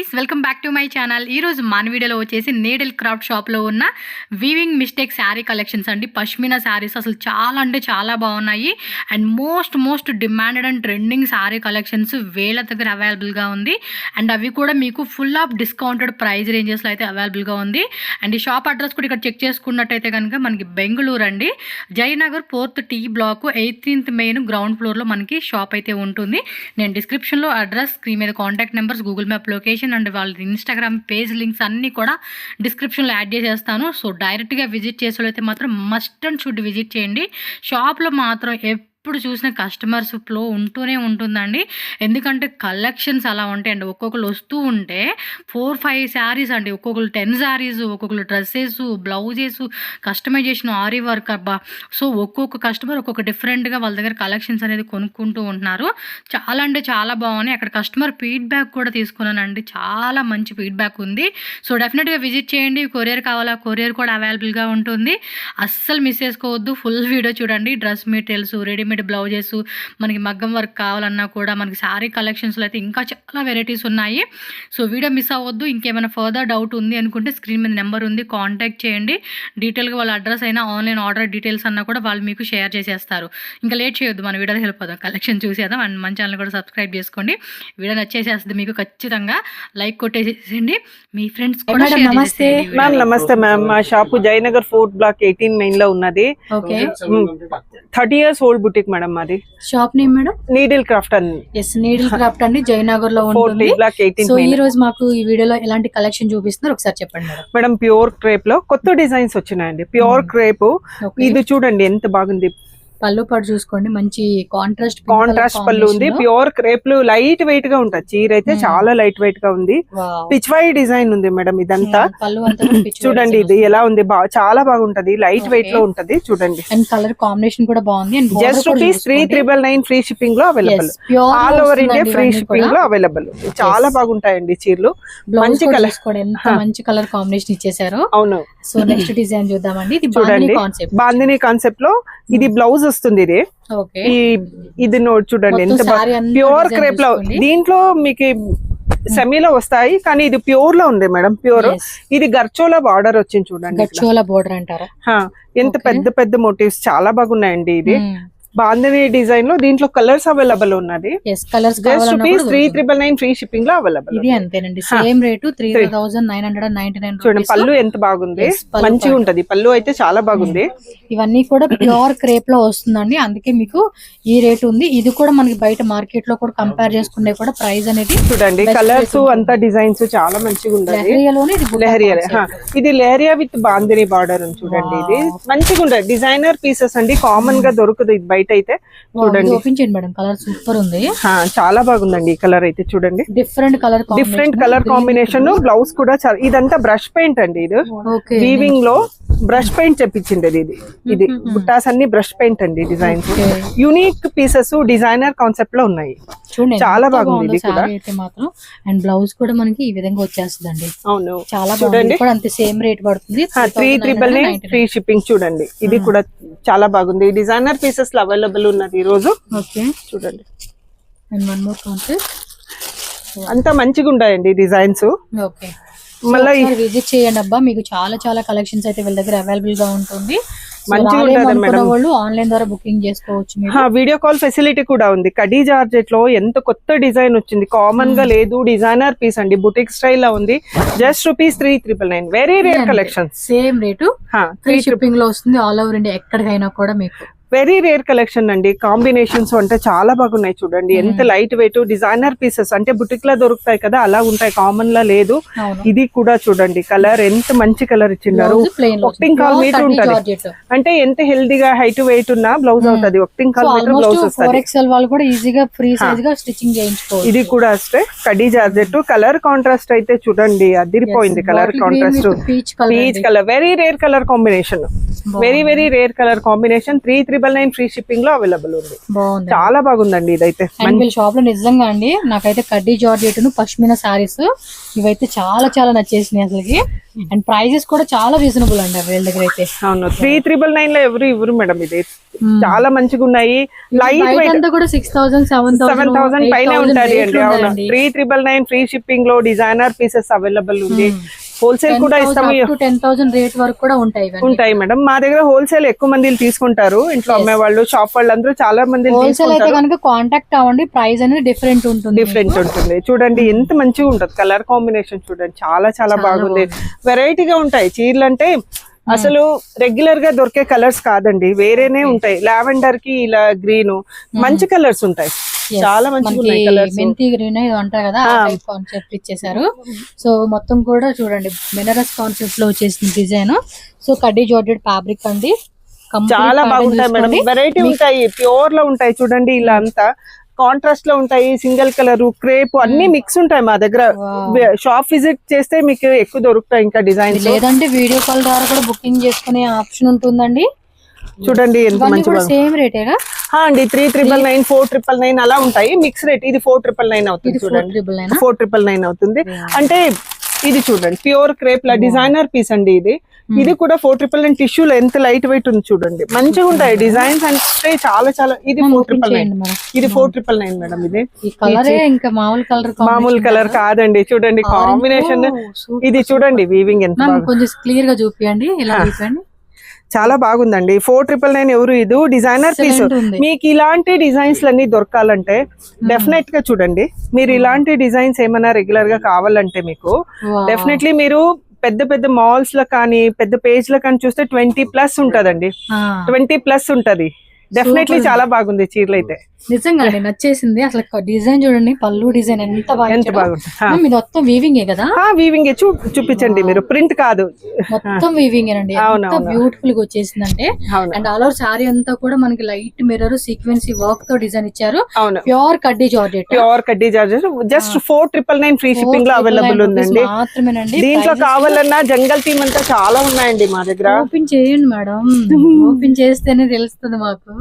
Friends, welcome back to my channel. ఈరోజు మన వీడియోలో వచ్చేసి నీడిల్ క్రాఫ్ట్ షాప్లో ఉన్న వీవింగ్ మిస్టేక్ శారీ కలెక్షన్స్ అండి. పష్మినా శారీస్ అసలు చాలా అంటే చాలా బాగున్నాయి. And most demanded and trending sari collections వీళ్ళ దగ్గర అవైలబుల్గా ఉంది. అండ్ అవి కూడా మీకు ఫుల్ ఆఫ్ డిస్కౌంటెడ్ ప్రైస్ రేంజెస్లో అయితే అవైలబుల్గా ఉంది. అండ్ ఈ షాప్ అడ్రస్ కూడా ఇక్కడ చెక్ చేసుకున్నట్టయితే కనుక మనకి బెంగళూరు అండి, Jayanagar 4th T block 18th main ground ఫ్లోర్లో మనకి షాప్ అయితే ఉంటుంది. నేను డిస్క్రిప్షన్లో అడ్రస్, స్క్రీన్ మీద contact numbers, Google map location and వాళ్ళ ఇన్స్టాగ్రామ్ పేజ్ లింక్స్ అన్నీ కూడా డిస్క్రిప్షన్లో యాడ్ చేసేస్తాను. సో డైరెక్ట్గా విజిట్ చేసేవాళ్ళైతే మాత్రం మస్ట్ అండ్ షుడ్ విజిట్ చేయండి. షాప్లో మాత్రం ఎప్పుడు చూసిన కస్టమర్స్ ఫ్లో ఉంటూనే ఉంటుందండి. ఎందుకంటే కలెక్షన్స్ అలా ఉంటాయండి. ఒక్కొక్కరు వస్తూ ఉంటే 4-5 శారీస్ అండి, ఒక్కొక్కరు 10 శారీస్, ఒక్కొక్కరు dresses, blouses, customization, aari work. అబ్బా, సో ఒక్కొక్క కస్టమర్ ఒక్కొక్క డిఫరెంట్గా వాళ్ళ దగ్గర కలెక్షన్స్ అనేది కొనుక్కుంటూ ఉంటున్నారు. చాలా అంటే చాలా బాగున్నాయి. అక్కడ కస్టమర్ ఫీడ్బ్యాక్ కూడా తీసుకున్నానండి, చాలా మంచి ఫీడ్బ్యాక్ ఉంది. సో డెఫినెట్గా విజిట్ చేయండి. కొరియర్ కావాలా, కొరియర్ కూడా అవైలబుల్గా ఉంటుంది. అస్సలు మిస్ చేసుకోవద్దు. ఫుల్ వీడియో చూడండి. డ్రెస్ మెటీరియల్స్, రెడీమేడ్ బ్లౌజెస్, మనకి మగ్గం వర్క్ కావాలన్నా కూడా మనకి శారీ కలెక్షన్స్లో అయితే ఇంకా చాలా వెరైటీస్ ఉన్నాయి. సో వీడియో మిస్ అవ్వద్దు. ఇంకేమైనా ఫర్దర్ డౌట్ ఉంది అనుకుంటే స్క్రీన్ మీద నెంబర్ ఉంది, కాంటాక్ట్ చేయండి. డీటెయిల్గా వాళ్ళ అడ్రస్ అయినా ఆన్లైన్ ఆర్డర్ డీటెయిల్స్ అన్నా కూడా వాళ్ళు మీకు షేర్ చేసేస్తారు. ఇంకా లేట్ చేయొద్దు, మన వీడియోలో హెల్ప్ అవుతాం, కలెక్షన్ చూసేద్దాం. అండ్ మన ఛానల్ కూడా సబ్స్క్రైబ్ చేసుకోండి. వీడియో నచ్చేసేస్తుంది మీకు, ఖచ్చితంగా లైక్ కొట్టేసేయండి. మీ ఫ్రెండ్స్ కూడా నమస్తే మ్యామ్. నమస్తే మ్యామ్. మా shop Jayanagar 4th black 18 main లో ఉన్నది. 30 years ఓల్డ్ బుటిక్ మేడం. మాది shop name madam needle craft అండి. ఎస్, నీడిల్ క్రాఫ్ట్ అండి, జయనగర్ లో ఉంటుంది. సో ఈ రోజు మాకు ఈ వీడియోలో ఎలాంటి కలెక్షన్ చూపిస్తున్నారు ఒకసారి చెప్పండి మేడం. మేడం ప్యూర్ క్రేప్ లో కొత్త డిజైన్స్ వచ్చినాయండి. ప్యూర్ క్రేప్ ఇది చూడండి ఎంత బాగుంది. పళ్ళు పట్టు చూసుకోండి, మంచి కాంట్రాస్ట్ పళ్ళు ఉంది. ప్యూర్ క్రేప్ లు లైట్ వెయిట్ గా ఉంటుంది. చీర అయితే చాలా లైట్ వెయిట్ గా ఉంది. పిచ్వై డిజైన్ ఉంది మేడం. ఇదంతా చూడండి, ఇది ఎలా ఉంది, చాలా బాగుంటది. లైట్ వెయిట్ లో ఉంటది చూడండి. అండ్ కలర్ కాంబినేషన్ కూడా బాగుంది. జస్ట్ రూపీస్ 3,999 ఫ్రీ షిప్పింగ్ లో available. All over India free shipping లో అవైలబుల్. చాలా బాగుంటాయండి చీరలు. మంచి కలర్, ఎంత మంచి కలర్ కాంబినేషన్ ఇచ్చేసారు. అవును. సో నెక్స్ట్ డిజైన్ చూద్దామండి. ఇది చూడండి, బాందిని కాన్సెప్ట్ లో ఇది బ్లౌజ్ వస్తుంది. ఇది నోట్ చూడండి ఎంత ప్యూర్ క్రేప్ లో. దీంట్లో మీకు సెమీలో వస్తాయి, కానీ ఇది ప్యూర్ లో ఉంది మేడం. ప్యూర్ ఇది గర్చోలా బార్డర్ వచ్చింది చూడండి. గర్చోలా బార్డర్ అంటారా? ఎంత పెద్ద పెద్ద మోటివ్స్ చాలా బాగున్నాయండి. ఇది బాంధవి డిజైన్ లో దీంట్లో కలర్స్ అవైలబుల్ ఉన్నది. జస్ట్ రూపీస్ 3,999 ఫ్రీ షిప్పింగ్ లో అవైలబుల్. ఇది అంతేనండి, సేమ్ రేటు 3,999. చూడండి పళ్ళు ఎంత బాగుంది, మంచిగా ఉంటది. పళ్ళు అయితే చాలా బాగుంది. ఇవన్నీ కూడా ప్యూర్ క్రేప్ లో వస్తుందండి, అందుకే మీకు ఈ రేట్ ఉంది. ఇది కూడా మనకి బయట మార్కెట్ లో కూడా కంపేర్ చేసుకుంటే కూడా ప్రైస్ అనేది చూడండి. కలర్స్ అంతా డిజైన్స్ చాలా మంచిగా ఉంటది. ఇది లెహరియా విత్ బాందిని బార్డర్ చూడండి. ఇది మంచిగా ఉంటది. డిజైనర్ పీసెస్ అండి, కామన్ గా దొరుకుతుంది బయట అయితే. చూడండి మేడం, కలర్ సూపర్ ఉంది, చాలా బాగుందండి. ఈ కలర్ అయితే చూడండి, డిఫరెంట్ కలర్ కాంబినేషన్. బ్లౌజ్ కూడా ఇదంతా బ్రష్ పెయింట్ అండి. ఇది వీవింగ్ లో బ్రష్ పెయింట్ చెప్పించింది. ఇది బుట్టాస్ అన్ని బ్రష్ పెయింట్ అండి. Designs unique pieces, designer concept లో ఉన్నాయి. చాలా బాగుంది. అండ్ బ్లౌజ్ కూడా మనకి ఈ విధంగా వచ్చేస్తుందండి. అవును, చాలా చూడండి. అంతే సేమ్ రేట్ పడుతుంది, 3,999 ఫ్రీ షిప్పింగ్. చూడండి ఇది కూడా చాలా బాగుంది. డిజైనర్ పీసెస్ లో అవైలబుల్ ఉన్నది ఈ రోజు. చూడండి, అంతా మంచిగా ఉంటాయండి డిజైన్స్. మళ్ళీ విజిట్ చేయండి అబ్బా, మీకు చాలా కలెక్షన్స్ అయితే వీళ్ళ దగ్గర అవైలబుల్ గా ఉంటుంది. మంచిగా ఉంటది మేడం. వాళ్ళు ఆన్లైన్ ద్వారా బుకింగ్ చేసుకోవచ్చు. వీడియో కాల్ ఫెసిలిటీ కూడా ఉంది. కడీ జార్జెట్ లో ఎంత కొత్త డిజైన్ వచ్చింది, కామన్ గా లేదు. డిజైనర్ పీస్ అండి, బుటిక్ స్టైల్ లో ఉంది. Just rupees 3,999. Very rare collection. Same rate, free shipping లో వస్తుంది ఆల్ ఓవర్ ఇండియా, ఎక్కడికైనా కూడా మీకు. వెరీ రేర్ కలెక్షన్ అండి. కాంబినేషన్స్ అంటే చాలా బాగున్నాయి. చూడండి ఎంత లైట్ వెయిట్. డిజైనర్ పీసెస్ అంటే బుటిక్ లా దొరుకుతాయి కదా, అలా ఉంటాయి. కామన్ లా లేదు. ఇది కూడా చూడండి, కలర్ ఎంత మంచి కలర్ ఇచ్చిన్నారు. 1.25 మీటర్ ఉంటది. అంటే ఎంత హెల్దీగా హైట్ వెయిట్ ఉన్నా బ్లౌజ్ అవుతుంది. 1.25 మీటర్ బ్లౌజ్ వస్తుంది. ఇది కూడా అస్తే కడీ జార్జెట్. కలర్ కాంట్రాస్ట్ అయితే చూడండి అదిరిపోయింది. Colour contrast peach colour. Very rare colour combination. Very rare colour combination. 3,999 399 free shipping లో అవైలబుల్ ఉంది. బాగుంది, చాలా బాగుందండి ఇదైతే. అండ్ వీళ్ళ షాప్ లో నిజంగా అండి నాకైతే కడ్డీ జార్జెట్ ను పష్మినా సారీస్ ఇవైతే చాలా చాలా నచ్చేసినాయి అసలుకి. అండ్ ప్రైజెస్ కూడా చాలా రీజనబుల్ అండి వీళ్ళ దగ్గర అయితే. అవును, 3999 లో ఇవ్వరు మేడం, ఇది చాలా మంచిగా ఉన్నాయి. లైట్ వెయిట్ అంతా కూడా 6000 7,000 పైన ఉంటుంది అండి. అవును, 3999 ఫ్రీ షిప్పింగ్ లో డిజైనర్ పీసెస్ అవైలబుల్ ఉంది. హోల్సేల్ కూడా ఇస్తాము, 10,000 రేట్ వరకు కూడా ఉంటాయి మేడం. మా దగ్గర హోల్సేల్ ఎక్కువ మంది తీసుకుంటారు, ఇంట్లో అమ్మే వాళ్ళు, షాప్ వాళ్ళు అందరూ చాలా మంది. హోల్సేల్ అయితే కనుక కాంటాక్ట్ అవ్వండి, ప్రైస్ అనేది డిఫరెంట్ ఉంటుంది. చూడండి ఎంత మంచిగా ఉంటుంది, కలర్ కాంబినేషన్ చూడండి, చాలా చాలా బాగుంది. వెరైటీగా ఉంటాయి చీరలు అంటే అసలు రెగ్యులర్ గా దొరికే కలర్స్ కాదండి, వేరేనే ఉంటాయి. లావెండర్ కి ఇలా గ్రీన్ మంచి కలర్స్ ఉంటాయి, చాలా మంచిగా కలర్స్. మెంతి గ్రీన్ అంటారు కదా, కాన్సెప్ట్ ఇచ్చేసారు. సో మొత్తం కూడా చూడండి బెనారస్ కాన్సెప్ట్ లో వచ్చేసిన డిజైన్. సో కడ్డీ జార్జెట్ ఫ్యాబ్రిక్ అండి, చాలా బాగుంటాయి మేడం. వెరైటీ ఉంటాయి, ప్యూర్ లో ఉంటాయి చూడంండి, ఇలా అంతా కాంట్రాస్ట్ లో ఉంటాయి. సింగిల్ కలర్, క్రేప్ అన్ని మిక్స్ ఉంటాయి మా దగ్గర. షాప్ విజిట్ చేస్తే మీకు ఎక్కువ దొరుకుతాయి ఇంకా డిజైన్స్. లేదంటే వీడియో కాల్ ద్వారా కూడా బుకింగ్ చేసుకునే ఆప్షన్ ఉంటుందండి. చూడండి ఎంత మంచిగా, సేమ్ రేటేగా అండి. 3999, 4999 అలా ఉంటాయి. మిక్స్ రేట్ ఇది 4999 అవుతుంది. చూడండి 4999 అవుతుంది. అంటే ఇది చూడండి ప్యూర్ క్రేప్ లా డిజైనర్ పీస్ అండి ఇది. ఇది కూడా 4999 టిష్యూలో ఎంత లైట్ వెయిట్ ఉంది చూడండి, మంచిగా ఉంటాయి డిజైన్స్ అంటే చాలా చాలా. ఇది 4999, ఇది 4999 మేడం. ఇది ఇంకా మామూలు కలర్ కాదండి, చూడండి కాంబినేషన్. ఇది చూడండి వీవింగ్ ఎంత కొంచెం క్లియర్ గా చూపియండి, ఇలా చూపండి. చాలా బాగుందండి. 4999 ఎవరు, ఇది డిజైనర్ పీస్. మీకు ఇలాంటి డిజైన్స్ అన్ని దొరకాలంటే డెఫినెట్ గా చూడండి, మీరు ఇలాంటి డిజైన్స్ ఏమైనా రెగ్యులర్ గా కావాలంటే మీకు డెఫినెట్లీ మీరు పెద్ద పెద్ద మాల్స్ లో కానీ పెద్ద పేజ్ లో కానీ చూస్తే 20+ ఉంటదండి, 20+ ఉంటది. డెఫినెట్లీ చాలా బాగుంది చీరలు అయితే. నిజంగా నచ్చేసింది అసలు. డిజైన్ చూడండి, పళ్ళు డిజైన్ ఎంత బాగుంది. ఇది మొత్తం వీవింగ్ కదా, వీవింగ్ చూపించండి మీరు, ప్రింట్ కాదు, మొత్తం వీవింగ్ అండి. బ్యూటిఫుల్ గా వచ్చేసింది అంటే. అండ్ ఆల్ ఓవర్ సారీ అంతా కూడా మనకి లైట్ మిర్రర్ సీక్వెన్సీ వర్క్ తో డిజైన్ ఇచ్చారు. ప్యూర్ కడ్డీ జార్జెట్, జస్ట్ 4999 ఫ్రీ షిప్పింగ్ లో అవైలబుల్ ఉందండి మాత్రమేనండి. దీంట్లో కావాలన్నా జంగల్ థీమ్ అంతా చాలా ఉన్నాయండి మా దగ్గర. ఓపెన్ చేయండి మేడం, ఓపెన్ చేస్తేనే తెలుస్తుంది మాకు.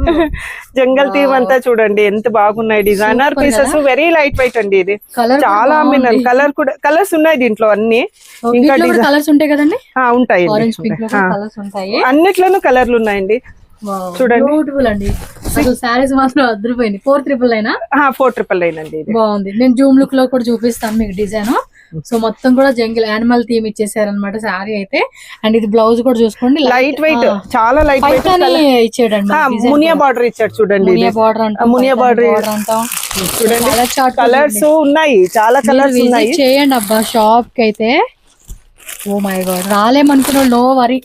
జంగల్ థీమ్ అంతా చూడండి ఎంత బాగున్నాయి, designer pieces, very light weight అండి. ఇది చాలా మినరల్ కలర్ కూడా, కలర్స్ ఉన్నాయి దీంట్లో అన్ని. ఇంకా కలర్స్ ఉంటాయి కదండి, ఉంటాయి, అన్నిట్లోనూ కలర్లు ఉన్నాయండి. చూడండి బ్యూటిఫుల్ అండి. అసలు సారీస్ మాత్రం అదిరిపోయింది. 4999 అండి. బాగుంది. నేను జూమ్ లుక్ లో కూడా చూపిస్తాను మీకు డిజైన్. సో మొత్తం కూడా జంగిల్ యానిమల్ థీమ్ ఇచ్చేసారనమాట సారీ అయితే. అండ్ ఇది బ్లౌజ్ కూడా చూసుకోండి, లైట్ వెయిట్, చాలా లైట్ వెయిట్ ఇచ్చాడండి. మునియా బార్డర్ ఇచ్చాడు చూడండి, మునియా బార్డర్ అంటాం చూడండి. కలర్స్ ఉన్నాయి, చాలా కలర్స్ ఉన్నాయి. చేయండి అబ్బా షాప్ కి అయితే. ఓ మై గాడ్, రాలేమనుకున్న నో వరీ,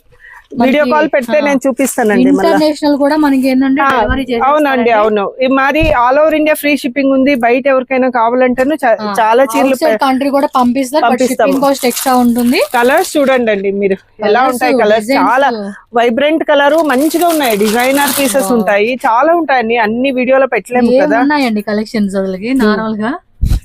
వీడియో కాల్ పెడితే నేను చూపిస్తానండి. ఇంటర్నేషనల్ కూడా మనకి ఏంటంటే డెలివరీ చేస్తారు. అవునండి, అవును. మాది all over India free shipping ఉంది. బయట ఎవరికైనా కావాలంటేను చాలా చీరలు కంట్రీ కూడా పంపిస్తారు, షిప్పింగ్ కాస్ట్ ఎక్స్ట్రా ఉంటుంది. కలర్స్ చూడండి అండి మీరు ఎలా ఉంటాయి కలర్స్, చాలా వైబ్రెంట్ కలర్, మంచిగా ఉన్నాయి. డిజైనర్ పీసెస్ ఉంటాయి, చాలా ఉంటాయి. అన్ని వీడియోలో పెట్టలేము కదా. ఉన్నాయండి కలెక్షన్స్ అసలుకి నార్మల్ గా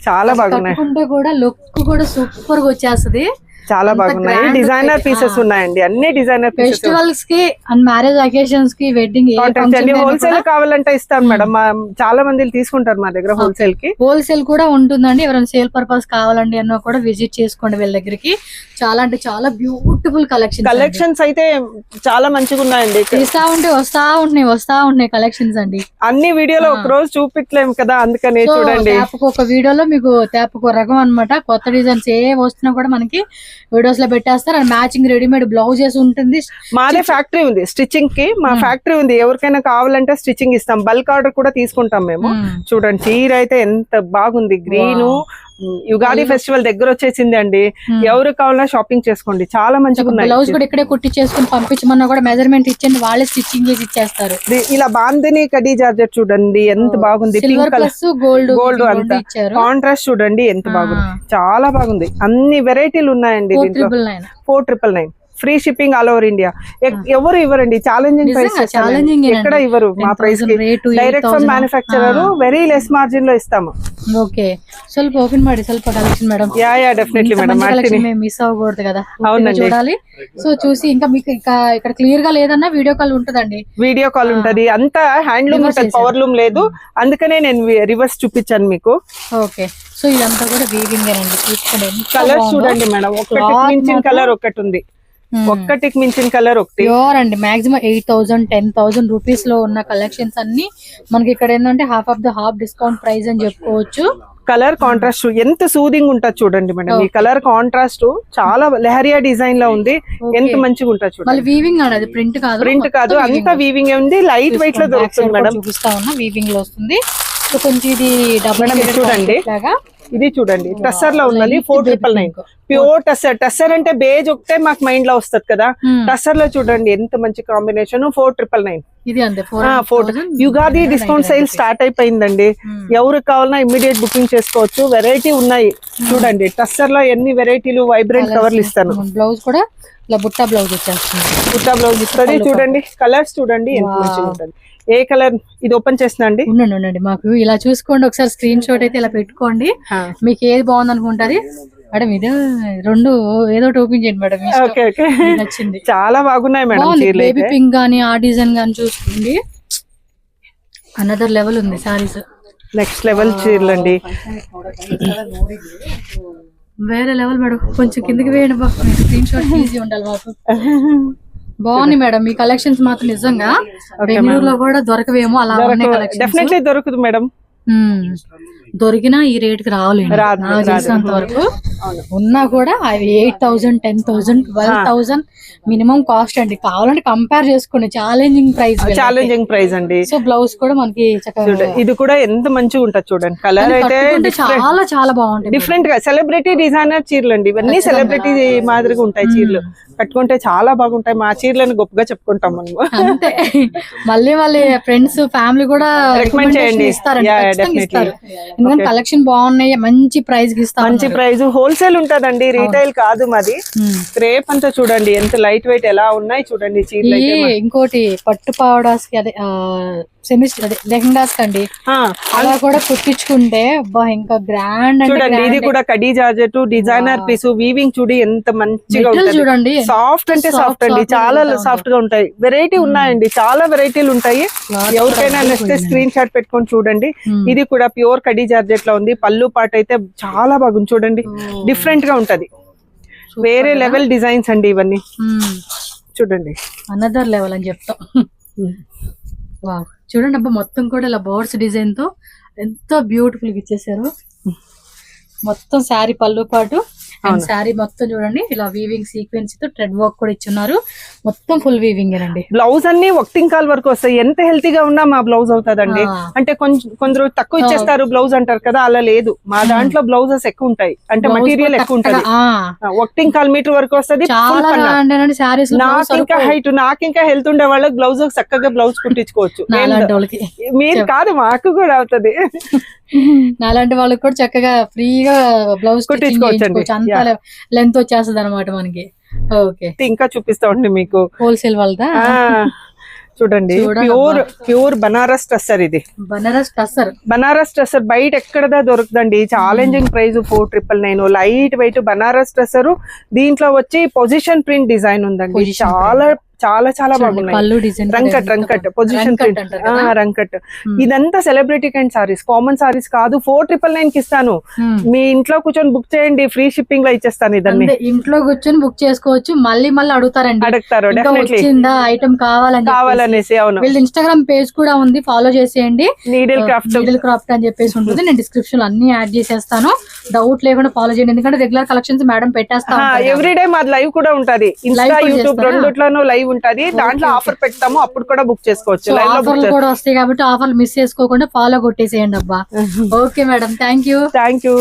చాలా బాగున్నాయి. కూడా లుక్ కూడా సూపర్ గా వచ్చేస్తుంది. చాలా బాగున్నాయి, డిజైనర్ పీసెస్ ఉన్నాయండి, అన్ని డిజైనర్ ఫెస్టివల్స్ కి అండ్ మ్యారేజ్ అకేషన్స్ కి వెడ్డింగ్ హోల్సేల్ కావాలంటే ఇస్తాను మేడం. చాలా మంది తీసుకుంటారు మా దగ్గర హోల్సేల్ కి. హోల్సేల్ కూడా ఉంటుందండి, ఎవరైనా సేల్ పర్పస్ కావాలండి అన్న కూడా విజిట్ చేసుకోండి వీళ్ళ దగ్గరికి. చాలా అంటే చాలా బ్యూటిఫుల్ కలెక్షన్స్ అయితే చాలా మంచిగా ఉన్నాయండి. వస్తా ఉంటున్నాయి కలెక్షన్స్ అండి. అన్ని వీడియోలో ఒక రోజు చూపించలేము కదా, అందుకని చూడండి. ఒక వీడియోలో మీకు తేపకు రకం అన్నమాట. కొత్త డిజైన్స్ ఏ వస్తున్నా కూడా మనకి వీడియోస్ లో పెట్టేస్తారు. అండ్ మ్యాచింగ్ రెడీమేడ్ బ్లౌజెస్ ఉంటుంది. మాదే ఫ్యాక్టరీ ఉంది స్టిచ్చింగ్ కి, మా ఫ్యాక్టరీ ఉంది. ఎవరికైనా కావాలంటే స్టిచ్చింగ్ ఇస్తాం, బల్క్ ఆర్డర్ కూడా తీసుకుంటాం మేము. చూడండి చీర అయితే ఎంత బాగుంది, గ్రీన్. యుగాది ఫెస్టివల్ దగ్గర వచ్చేసింది అండి, ఎవరు కావాలన్నా షాపింగ్ చేసుకోండి, చాలా మంచిగా ఉన్నాయి. బ్లౌజ్ కూడా ఇక్కడే కుట్టి చేసుకుని పంపించమన్నా కూడా మెజర్మెంట్ ఇచ్చండి, వాళ్ళే స్టిచ్చింగ్ చేసి ఇచ్చేస్తారు. ఇలా బాందిని కడ్డీ జార్జెట్ చూడండి ఎంత బాగుంది, పింక్ కలర్ గోల్డ్ అంతా కాంట్రాస్ట్ చూడండి ఎంత బాగుంది, చాలా బాగుంది. అన్ని వెరైటీలు ఉన్నాయండి. 4999 free shipping all over India. ఎవరు ఇవ్వరండి ఛాలెంజింగ్ ప్రైస్, ఎక్కడ ఇవ్వరు మా ప్రైస్ కి. Direct from manufacturer very less margin లో ఇస్తాము. ఓకే, ಸ್ವಲ್ಪ ఓపెన్ ಮಾಡಿ ಸ್ವಲ್ಪ collection madam. Yeah definitely madam, miss అవ్వకూడదు కదా, చూడాలి. సో చూసి ఇంకా మీకు ఇక్కడ క్లియర్ గా లేదన్నా వీడియో కాల్ ఉంటదండి. వీడియో కాల్ ఉంటది, అంతా హ్యాండ్లూమ్ ఉంటది, పవర్ లూమ్ లేదు. అందుకనే నేను రివర్స్ చూపించాను మీకు. ఓకే, సో ఇదంతా కూడా వీవింగ్ అండి. చూసుకోండి కలర్ చూడండి మేడం, ఒకటి మించిన కలర్ ఒకటి ఉంది, ఒక్కటికి మించిన కలర్ ఒకటి. ప్యూర్ అండి, మాక్సిమం 8,000 10,000 రూపీస్ లో ఉన్న కలెక్షన్స్ అన్ని మనకి ఇక్కడ ఏంటంటే హాఫ్ డిస్కౌంట్ ప్రైస్ అని చెప్పుకోవచ్చు. కలర్ కాంట్రాస్ట్ ఎంత సూదింగ్ ఉంటుంది చూడండి మేడం. ఈ కలర్ కాంట్రాస్ట్ చాలా లెహరియా డిజైన్ లో ఉంది, ఎంత మంచిగా ఉంటుంది చూడండి. వీవింగ్ అది ప్రింట్ కాదు, అంతా వీవింగ్ ఉంది, లైట్ వెయిట్ లో దొరుకుతుంది మేడం. చూపిస్తా ఉన్నా వీవింగ్ లో వస్తుంది. సో కొంచెం ఇది డబుల్ చూడండి, ఇది చూడండి టస్సర్ లో ఉన్నది 4,999 ప్యూర్ టస్సర్. టస్సర్ అంటే బేజ్ ఒకటే మాకు మైండ్ లో వస్తుంది కదా, టస్సర్ లో చూడండి ఎంత మంచి కాంబినేషన్. 4,999 ఇది అంతే. యుగాది డిస్కౌంట్ సేల్ స్టార్ట్ అయిపోయిందండి, ఎవరు కావాలన్నా ఇమ్మీడియట్ బుకింగ్ చేసుకోవచ్చు. వెరైటీ ఉన్నాయి చూడండి, టస్సర్ లో ఎన్ని వెరైటీలు, వైబ్రెంట్ కవర్లు ఇస్తాను. బ్లౌజ్ కూడా ఇలా బుట్టా బ్లౌజ్ వచ్చేస్తుంది, బుట్టా బ్లౌజ్ ఇస్తుంది. చూడండి కలర్స్ చూడండి ఎంత మంచిగా ఉంటుంది. ఏ కలర్ ఇది ఓపెన్ చేసిన అండి? ఉండండి, మాకు ఇలా చూసుకోండి ఒకసారి, స్క్రీన్ షాట్ అయితే ఇలా పెట్టుకోండి. మీకు ఏది బాగుంది అనుకుంటది మేడం. ఇది రెండు ఏదో ఓపెన్ చేయండి మేడం, నచ్చింది. చాలా బాగున్నాయి మేడం. బేబీ పింక్ గానీ ఆ డిజైన్ గానీ చూసుకోండి, అనదర్ లెవెల్ ఉంది సారీస్. నెక్స్ట్ లెవెల్ చీరలండి, వేరే లెవెల్ మేడం. కొంచెం కిందకి వేయండి బాబు, స్క్రీన్ షాట్ ఈజీ ఉండాలి మాకు. బాగుంది మేడం మీ కలెక్షన్స్ మాత్రం. నిజంగా బెంగళూరులో కూడా దొరకవేమో అలా ఉన్నాయి కలెక్షన్స్. డెఫినెట్లీ దొరుకుతుంది మేడం. దొరికినా ఈ రేట్ కి రావాలి నాకు తెలిసినంత వరకు. ఉన్నా కూడా అవి 8,000 10,000 12,000 మినిమం కాస్ట్ అండి. కావాలంటే కంపేర్ చేసుకోండి, ఛాలెంజింగ్ ప్రైస్ అండి. సో బ్లౌజ్ కూడా మనకి చక్కగా, ఇది కూడా ఎంత మంచిగా ఉంటుంది చూడండి. కలర్ అయితే చాలా బాగుంటుంది, డిఫరెంట్ గా. సెలబ్రిటీ డిజైనర్ చీరలు అండి ఇవన్నీ, సెలబ్రిటీ మాదిరిగా ఉంటాయి చీరలు. కట్టుకుంటే చాలా బాగుంటాయి. మా చీరలను గొప్పగా చెప్పుకుంటాం మనము. అంతే, మళ్ళీ ఫ్రెండ్స్ ఫ్యామిలీ కూడా రికమెండ్ చేయండి, ఇస్తారు. ఎందుకంటే కలెక్షన్ బాగున్నాయి, మంచి ప్రైస్ కి ఇస్తాం. మంచి ప్రైస్, హోల్సేల్ ఉంటదండి, రీటైల్ కాదు మాది. క్రేప్ అంతా చూడండి ఎంత లైట్ వెయిట్ ఎలా ఉన్నాయి చూడండి చీరలు. ఇంకోటి పట్టు పావడాస్ కి, అదే సెమిస్టర్ అదే లెహంగాస్ కండి, అలా కూడా కుట్టించుకుంటే ఇంకా గ్రాండ్ చూడండి. ఇది కూడా కడీ జార్జెట్ డిజైనర్ పీస్, వీవింగ్ చూడి ఎంత మంచిగా చూడండి. సాఫ్ట్ అంటే సాఫ్ట్ అండి, చాలా సాఫ్ట్ గా ఉంటాయి. వెరైటీ ఉన్నాయండి, చాలా వెరైటీలు ఉంటాయి. ఎవరికైనా నచ్చితే స్క్రీన్ షాట్ పెట్టుకొని చూడండి. ఇది కూడా ప్యూర్ కడీ జార్జెట్ లో ఉంది. పళ్ళు పాట అయితే చాలా బాగుంది చూడండి, డిఫరెంట్ గా ఉంటది. వేరే లెవెల్ డిజైన్స్ అండి ఇవన్నీ చూడండి, అనదర్ లెవెల్ అని చెప్తాం. చూడండి అబ్బా, మొత్తం కూడా ఇలా బర్డ్స్ డిజైన్ తో ఎంతో బ్యూటిఫుల్ గా ఇచ్చేసారు. మొత్తం శారీ పళ్ళు పాటు అండ్ శారీ మొత్తం చూడండి ఇలా వీవింగ్ సీక్వెన్స్ తో థ్రెడ్ వర్క్ కూడా ఇచ్చున్నారు. మొత్తం ఫుల్ వీవింగ్ అండి. బ్లౌజ్ అన్ని ఒక్టింకాల్ వరకు వస్తాయి. ఎంత హెల్తీగా ఉన్నా మా బ్లౌజ్ అవుతుందండి. అంటే కొందరు తక్కువ ఇచ్చేస్తారు బ్లౌజ్ అంటారు కదా, అలా లేదు. మా దాంట్లో బ్లౌజెస్ ఎక్కువ ఉంటాయి, అంటే మెటీరియల్ ఎక్కువ ఉంటుంది. 1.25 మీటర్ వరకు వస్తుంది. నాకు ఇంకా హెల్త్ ఉండే వాళ్ళకి బ్లౌజ్ చక్కగా బ్లౌజ్ కుట్టించుకోవచ్చు. మీరు కాదు, మాకు కూడా అవుతుంది. నాలాంటి వాళ్ళకి కూడా చక్కగా ఫ్రీగా బ్లౌజ్ కుట్టించుకోవచ్చు. అంత లెంత్ వచ్చేస్తుంది అనమాట మనకి. ఓకే, ఇంకా చూపిస్తా ఉండి మీకు హోల్సేల్ వాళ్ళదా. చూడండి ప్యూర్ బనారస్ టస్సర్. ఇది బనారస్ టస్సర్ బయట ఎక్కడదా దొరుకుతుందండి. Challenging price 4,999. Light weight Banaras tussar. దీంట్లో వచ్చి పొజిషన్ ప్రింట్ డిజైన్ ఉందండి. చాలా చాలా బాగున్నాయి. రంకట్ పొజిషన్ ప్రింట్, రంకట్. ఇదంతా celebrity kind saris, common saris కాదు. 4,999 కి ఇస్తాను. మీ ఇంట్లో కూర్చొని బుక్ చేయండి, ఫ్రీ షిప్పింగ్ లో ఇచ్చేస్తాను. ఇదన్నీ ఇంట్లో కూర్చొని బుక్ చేసుకోవచ్చు. మళ్ళీ అడుగుతారు ఐటమ్ కావాలనేసి. అవును, వీళ్ళ ఇన్స్టాగ్రామ్ పేజ్ కూడా ఉంది, ఫాలో చేసేయండి. నీడిల్ క్రాఫ్ట్ అని చెప్పేసి ఉంటుంది. నేను డిస్క్రిప్షన్ అన్ని యాడ్ చేసేస్తాను, డౌట్ లేకుండా ఫాలో చేయండి. ఎందుకంటే రెగ్యులర్ కలెక్షన్స్ మేడం పెట్టేస్తాను. ఎవ్రీడే మాది లైవ్ కూడా ఉంటది, ఇన్స్టా యూట్యూబ్ రెండిట్లోనూ లైవ్ ఉంటది. దాంట్లో ఆఫర్ పెడతాము, అప్పుడు కూడా బుక్ చేసుకోవచ్చు. ఆఫర్లు కూడా వస్తాయి కాబట్టి ఆఫర్లు మిస్ చేసుకోకుండా ఫాలో కొట్టేసేయండి అబ్బా. Okay madam, thank you.